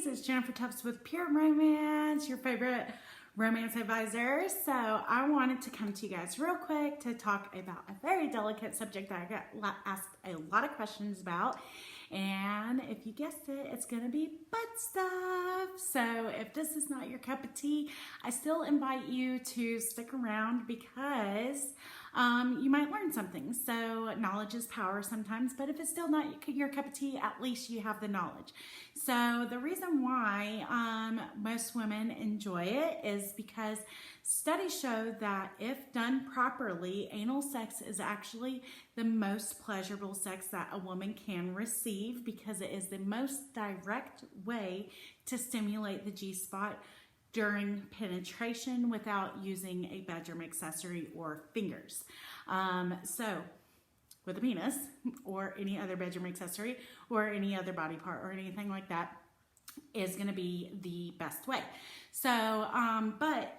ladies, it's Jennifer Tufts with Pure Romance, your favorite romance advisor. So I wanted to come to you guys real quick to talk about a very delicate subject that I got asked a lot of questions about. And if you guessed it, it's going to be butt stuff. So if this is not your cup of tea, I still invite you to stick around because you might learn something. So knowledge is power sometimes, but if it's still not your cup of tea, at least you have the knowledge. So the reason why most women enjoy it is because studies show that if done properly, anal sex is actually the most pleasurable sex that a woman can receive because it is the most direct way to stimulate the G-spot during penetration without using a bedroom accessory or fingers. So with a penis or any other bedroom accessory or any other body part or anything like that is going to be the best way. So, but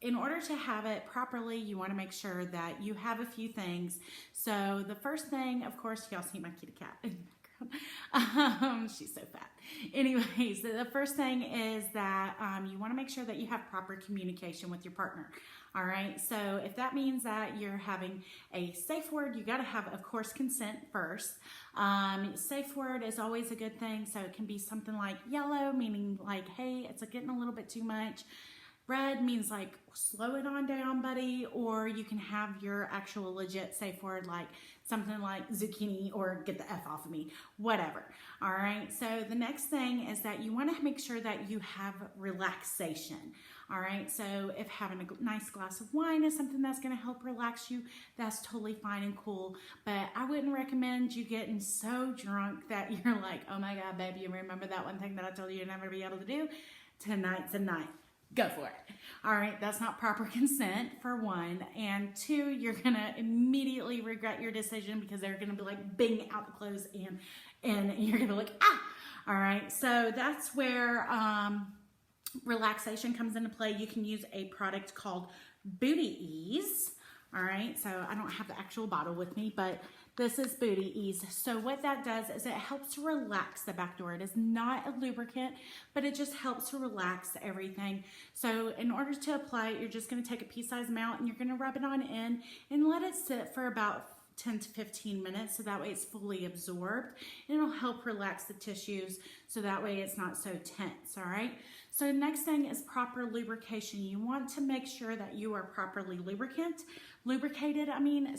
in order to have it properly, you want to make sure that you have a few things. So the first thing, of course, y'all see my kitty cat in the background. She's so fat. Anyways, the first thing is that you want to make sure that you have proper communication with your partner. All right, so if that means that you're having a safe word, you got to have, of course, consent first. Safe word is always a good thing. So it can be something like yellow, meaning like, hey, it's getting a little bit too much. Red means like, slow it on down, buddy. Or you can have your actual legit safe word like something like zucchini or get the F off of me, whatever. All right, so the next thing is that you want to make sure that you have relaxation. All right, so if having a nice glass of wine is something that's going to help relax you, that's totally fine and cool. But I wouldn't recommend you getting so drunk that you're like, oh my God, baby, you remember that one thing that I told you you'd never be able to do? Tonight's the night. Go for it. All right, that's not proper consent, for one. And two, you're going to immediately regret your decision because they're going to be like, bing, out the clothes, and you're going to be like, ah! All right, so that's where relaxation comes into play. You can use a product called Booty Ease. All right, so I don't have the actual bottle with me, but this is Booty Ease. So what that does is it helps to relax the back door. It is not a lubricant, but it just helps to relax everything. So in order to apply it, you're just going to take a pea-sized amount and you're going to rub it on in and let it sit for about 10 to 15 minutes so that way it's fully absorbed, and it'll help relax the tissues so that way it's not so tense. All right, so next thing is proper lubrication. You want to make sure that you are properly lubricated.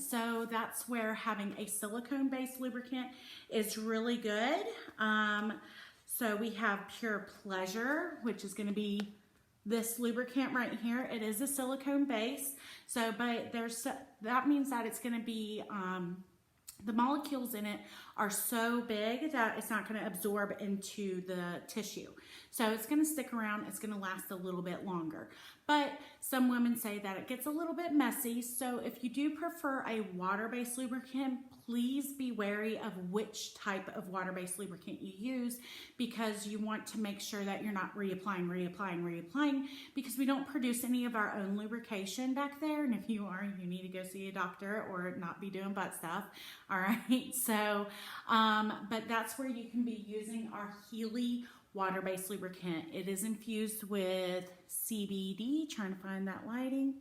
So that's where having a silicone based lubricant is really good. So we have Pure Pleasure, which is going to be this lubricant right here. It is a silicone base, so but that means that it's going to be the molecules in it are so big that it's not going to absorb into the tissue. So it's going to stick around, it's going to last a little bit longer. But some women say that it gets a little bit messy. So if you do prefer a water-based lubricant, please be wary of which type of water-based lubricant you use, because you want to make sure that you're not reapplying, because we don't produce any of our own lubrication back there. And if you are, you need to go see a doctor or not be doing butt stuff. All right, so, but that's where you can be using our Healy water-based lubricant. It is infused with CBD, trying to find that lighting.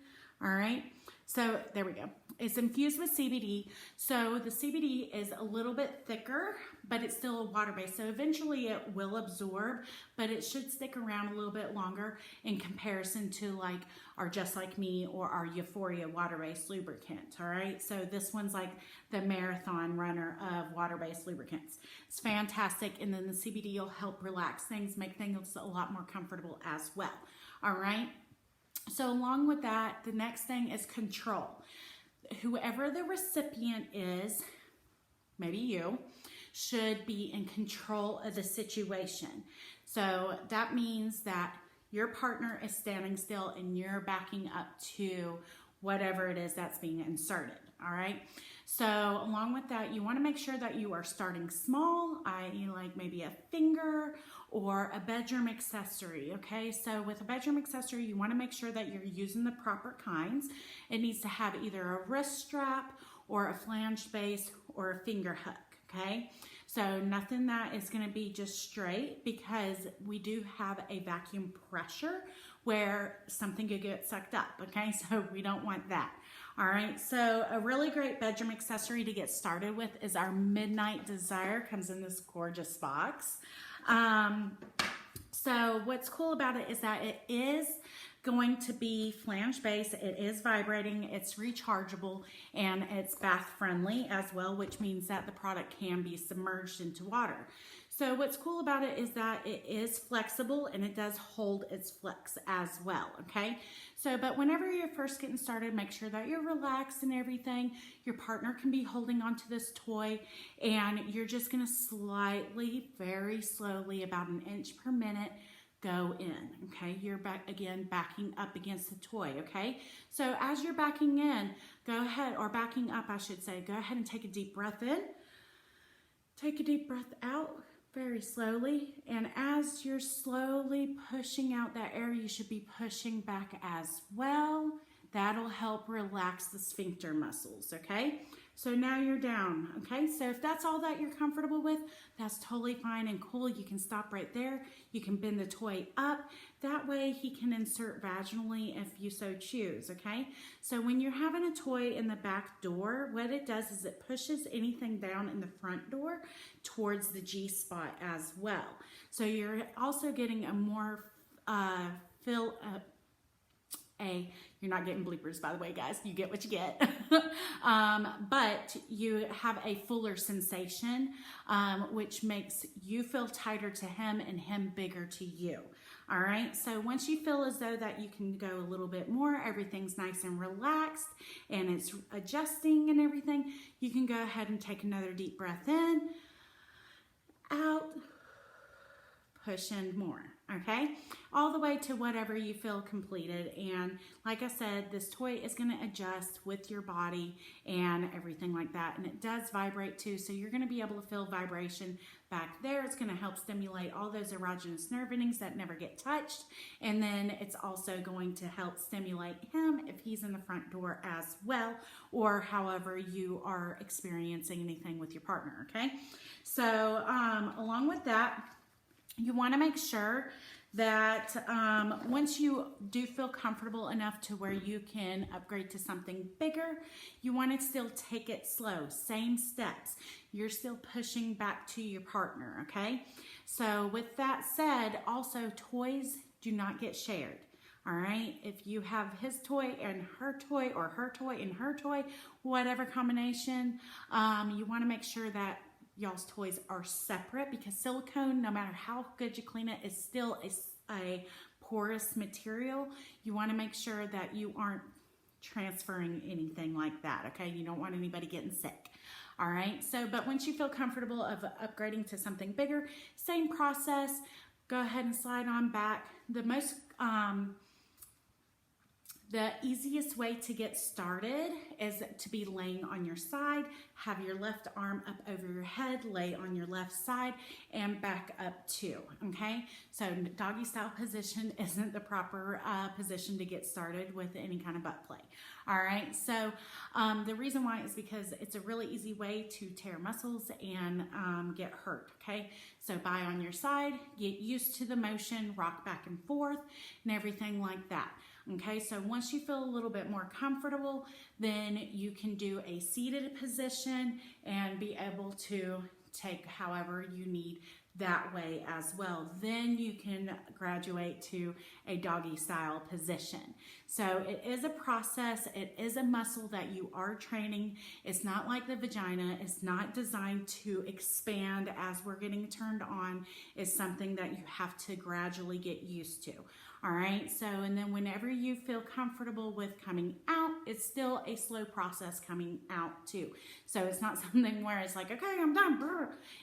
All right, so there we go. It's infused with CBD. So the CBD is a little bit thicker, but it's still a water-based. So eventually it will absorb, but it should stick around a little bit longer in comparison to like our Just Like Me or our Euphoria water-based lubricant. All right, so this one's like the marathon runner of water-based lubricants. It's fantastic, and then the CBD will help relax things, make things a lot more comfortable as well. All right, so along with that, the next thing is control. Whoever the recipient is, maybe you, should be in control of the situation. So that means that your partner is standing still and you're backing up to whatever it is that's being inserted. All right, so along with that, you want to make sure that you are starting small, i.e. like maybe a finger or a bedroom accessory. Okay, so with a bedroom accessory, you want to make sure that you're using the proper kinds. It needs to have either a wrist strap or a flange base or a finger hook. Okay, So nothing that is going to be just straight, because we do have a vacuum pressure where something could get sucked up, okay? So we don't want that. All right, so a really great bedroom accessory to get started with is our Midnight Desire. Comes in this gorgeous box. So what's cool about it is that it is going to be flange base. It is vibrating, it's rechargeable, and it's bath friendly as well, which means that the product can be submerged into water. So what's cool about it is that it is flexible and it does hold its flex as well, okay? So, but whenever you're first getting started, make sure that you're relaxed and everything. Your partner can be holding onto this toy, and you're just gonna slightly, very slowly, about an inch per minute, go in, okay? You're backing up against the toy, okay? So as you're backing in, go ahead, or backing up, I should say, go ahead and take a deep breath in. Take a deep breath out very slowly. And as you're slowly pushing out that air, you should be pushing back as well. That'll help relax the sphincter muscles, okay? So now you're down, okay? So if that's all that you're comfortable with, that's totally fine and cool. You can stop right there. You can bend the toy up. That way he can insert vaginally if you so choose, okay? So when you're having a toy in the back door, what it does is it pushes anything down in the front door towards the G spot as well. So you're also getting a more you're not getting bloopers, by the way, guys. You get what you get. But you have a fuller sensation, which makes you feel tighter to him and him bigger to you. All right. So once you feel as though that you can go a little bit more, everything's nice and relaxed and it's adjusting and everything, you can go ahead and take another deep breath in, out, push in more. Okay, all the way to whatever you feel completed. And like I said, this toy is going to adjust with your body and everything like that, and it does vibrate too, so you're going to be able to feel vibration back there. It's going to help stimulate all those erogenous nerve endings that never get touched, and then it's also going to help stimulate him if he's in the front door as well, or however you are experiencing anything with your partner. Okay, so along with that, you want to make sure that once you do feel comfortable enough to where you can upgrade to something bigger, you want to still take it slow, same steps. You're still pushing back to your partner, okay? So with that said, also toys do not get shared. All right, if you have his toy and her toy, or her toy and her toy, whatever combination, you want to make sure that y'all's toys are separate, because silicone, no matter how good you clean it, is still a porous material. You want to make sure that you aren't transferring anything like that, okay? You don't want anybody getting sick. All right, so but once you feel comfortable of upgrading to something bigger, same process, go ahead and slide on back. The easiest way to get started is to be laying on your side, have your left arm up over your head, lay on your left side, and back up too, okay? So doggy style position isn't the proper position to get started with any kind of butt play. All right, so the reason why is because it's a really easy way to tear muscles and get hurt, okay? So lie on your side, get used to the motion, rock back and forth, and everything like that. Okay, so once you feel a little bit more comfortable, then you can do a seated position and be able to take however you need that way as well. Then you can graduate to a doggy style position. So it is a process. It is a muscle that you are training. It's not like the vagina. It's not designed to expand as we're getting turned on. It's something that you have to gradually get used to. All right, so and then whenever you feel comfortable with coming out, it's still a slow process coming out too. So it's not something where it's like, okay, I'm done.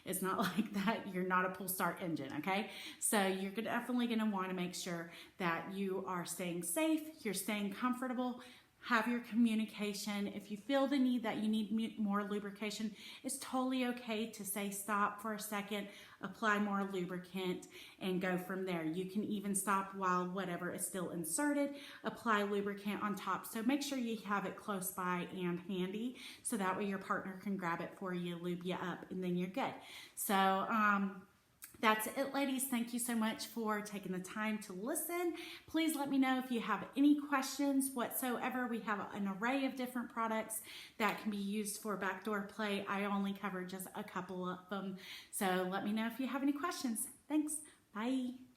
It's not like that. You're not a pull start engine, okay? So you're definitely gonna wanna make sure that you are staying safe, you're staying comfortable, have your communication. If you feel the need that you need more lubrication, it's totally okay to say stop for a second, apply more lubricant, and go from there. You can even stop while whatever is still inserted, apply lubricant on top. So make sure you have it close by and handy, so that way your partner can grab it for you, lube you up, and then you're good. So that's it, ladies. Thank you so much for taking the time to listen. Please let me know if you have any questions whatsoever. We have an array of different products that can be used for backdoor play. I only covered just a couple of them. So let me know if you have any questions. Thanks. Bye.